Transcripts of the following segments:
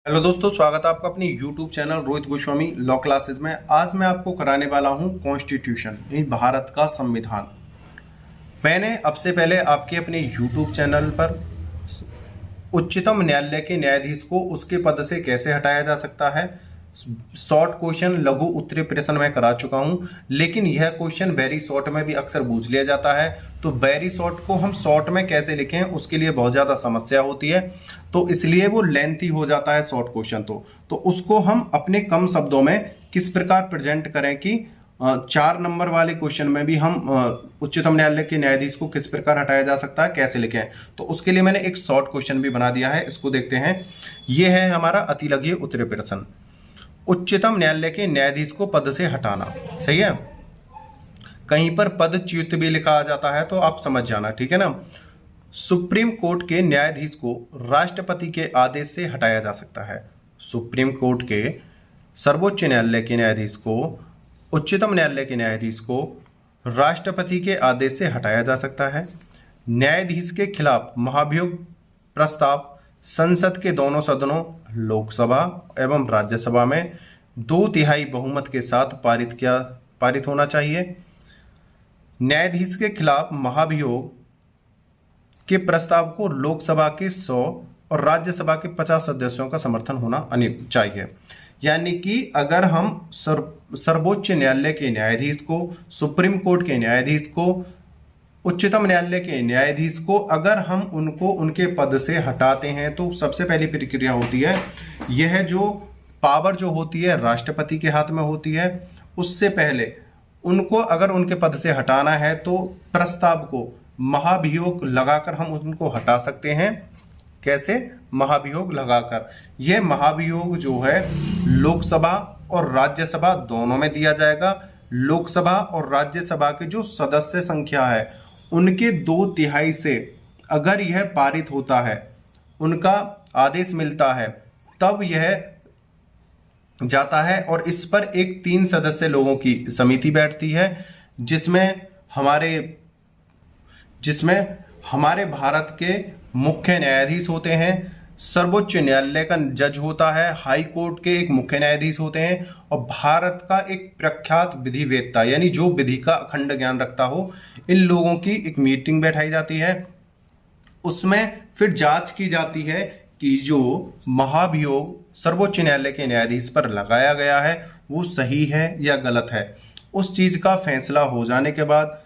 Hello दोस्तों, स्वागत है आपका अपनी YouTube channel Rohit Goswami law classes में। आज मैं आपको कराने वाला हूं कॉन्स्टिट्यूशन, यानी भारत का संविधान। मैंने अब से पहले आपके अपने यूट्यूब चैनल पर उच्चतम न्यायालय के न्यायाधीश को उसके पद से कैसे हटाया जा सकता है, शॉर्ट क्वेश्चन, लघु उत्तरीय प्रश्न मैं करा चुका हूं। लेकिन यह क्वेश्चन वेरी शॉर्ट में भी अक्सर पूछ लिया जाता है, तो वेरी शॉर्ट को हम शॉर्ट में कैसे लिखें उसके लिए बहुत ज़्यादा समस्या होती है, तो इसलिए वो लेंथी हो जाता है शॉर्ट क्वेश्चन। तो उसको हम अपने कम शब्दों में किस प्रकार प्रेजेंट करें कि 4 नंबर वाले क्वेश्चन में भी हम उच्चतम न्यायालय के न्यायाधीश को किस प्रकार हटाया जा सकता है, कैसे लिखें। तो उसके लिए मैंने एक शॉर्ट क्वेश्चन भी बना दिया है, इसको देखते हैं। ये है हमारा अतिलघु उत्तरीय प्रश्न। उच्चतम न्यायालय के न्यायाधीश को पद से हटाना, सही है। कहीं पर पदच्युत भी लिखा आ जाता है तो आप समझ जाना, ठीक है ना। सुप्रीम कोर्ट के न्यायाधीश को राष्ट्रपति के आदेश से हटाया जा सकता है। सुप्रीम कोर्ट के सर्वोच्च न्यायालय के न्यायाधीश को, उच्चतम न्यायालय के न्यायाधीश को राष्ट्रपति के आदेश से हटाया जा सकता है। न्यायाधीश के खिलाफ महाभियोग प्रस्ताव संसद के दोनों सदनों, लोकसभा एवं राज्यसभा में 2/3 बहुमत के साथ पारित होना चाहिए। न्यायाधीश के खिलाफ महाभियोग के प्रस्ताव को लोकसभा के 100 और राज्यसभा के 50 सदस्यों का समर्थन होना चाहिए। यानी कि अगर हम सर्वोच्च न्यायालय के न्यायाधीश को, सुप्रीम कोर्ट के न्यायाधीश को, उच्चतम न्यायालय के न्यायाधीश को अगर हम उनको उनके पद से हटाते हैं तो सबसे पहली प्रक्रिया होती है, यह जो पावर जो होती है राष्ट्रपति के हाथ में होती है। उससे पहले उनको अगर उनके पद से हटाना है तो प्रस्ताव को महाभियोग लगाकर हम उनको हटा सकते हैं। कैसे? महाभियोग लगाकर। यह महाभियोग जो है लोकसभा और राज्यसभा दोनों में दिया जाएगा। लोकसभा और राज्यसभा के जो सदस्य संख्या है उनके 2/3 से अगर यह पारित होता है, उनका आदेश मिलता है, तब यह जाता है और इस पर एक 3 सदस्य लोगों की समिति बैठती है, जिसमें हमारे भारत के मुख्य न्यायाधीश होते हैं, सर्वोच्च न्यायालय का जज होता है, हाई कोर्ट के एक मुख्य न्यायाधीश होते हैं और भारत का एक प्रख्यात विधिवेत्ता, यानी जो विधि का अखंड ज्ञान रखता हो, इन लोगों की एक मीटिंग बैठाई जाती है। उसमें फिर जांच की जाती है कि जो महाभियोग सर्वोच्च न्यायालय के न्यायाधीश पर लगाया गया है वो सही है या गलत है। उस चीज का फैसला हो जाने के बाद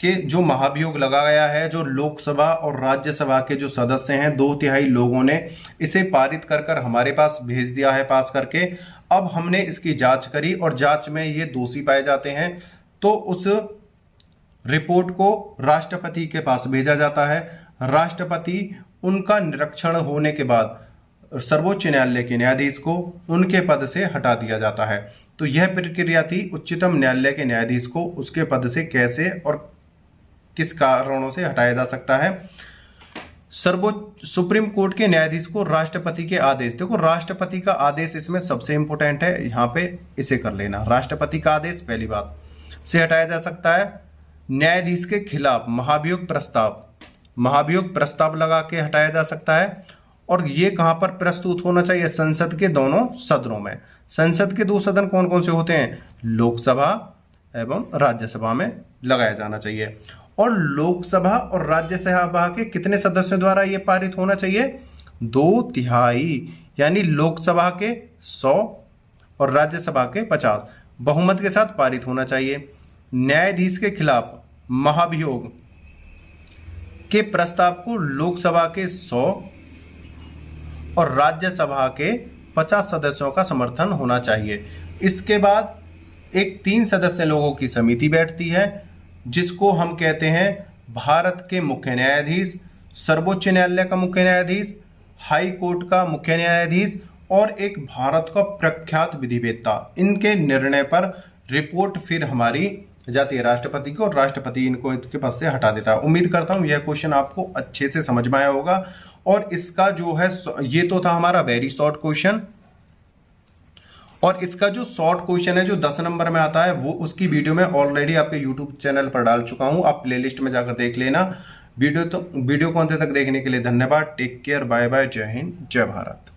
कि जो महाभियोग लगा गया है, जो लोकसभा और राज्यसभा के जो सदस्य हैं 2/3 लोगों ने इसे पारित कर हमारे पास भेज दिया है पास करके। अब हमने इसकी जांच करी और जांच में ये दोषी पाए जाते हैं तो उस रिपोर्ट को राष्ट्रपति के पास भेजा जाता है। राष्ट्रपति उनका निरीक्षण होने के बाद सर्वोच्च न्यायालय के न्यायाधीश को उनके पद से हटा दिया जाता है। तो यह प्रक्रिया थी उच्चतम न्यायालय के न्यायाधीश को उसके पद से कैसे और किस कारणों से हटाया जा सकता है। सुप्रीम कोर्ट के न्यायाधीश को राष्ट्रपति के आदेश, देखो राष्ट्रपति का आदेश इसमें सबसे इंपॉर्टेंट है, यहाँ पे इसे कर लेना। राष्ट्रपति का आदेश पहली बात से हटाया जा सकता है। न्यायाधीश के खिलाफ महाभियोग प्रस्ताव लगा के हटाया जा सकता है। और ये कहाँ पर प्रस्तुत होना चाहिए? संसद के दोनों सदनों में। संसद के 2 सदन कौन कौन से होते हैं? लोकसभा एवं राज्यसभा में लगाया जाना चाहिए। और लोकसभा और राज्यसभा के कितने सदस्यों द्वारा ये पारित होना चाहिए? 2/3, यानी लोकसभा के 100 और राज्यसभा के 50 बहुमत के साथ पारित होना चाहिए। न्यायाधीश के खिलाफ महाभियोग के प्रस्ताव को लोकसभा के 100 और राज्यसभा के 50 सदस्यों का समर्थन होना चाहिए। इसके बाद एक 3 सदस्य लोगों की समिति बैठती है, जिसको हम कहते हैं भारत के मुख्य न्यायाधीश, सर्वोच्च न्यायालय का मुख्य न्यायाधीश, हाई कोर्ट का मुख्य न्यायाधीश और एक भारत का प्रख्यात विधिवेत्ता। इनके निर्णय पर रिपोर्ट फिर हमारी जाती है राष्ट्रपति को और राष्ट्रपति इनको इनके पद से हटा देता है। उम्मीद करता हूँ यह क्वेश्चन आपको अच्छे से समझ में आया होगा। और इसका जो है, ये तो था हमारा वेरी शॉर्ट क्वेश्चन, और इसका जो शॉर्ट क्वेश्चन है जो 10 नंबर में आता है वो उसकी वीडियो में ऑलरेडी आपके यूट्यूब चैनल पर डाल चुका हूं, आप प्लेलिस्ट में जाकर देख लेना। वीडियो को अंत तक देखने के लिए धन्यवाद। टेक केयर, बाय बाय, जय हिंद, जय भारत।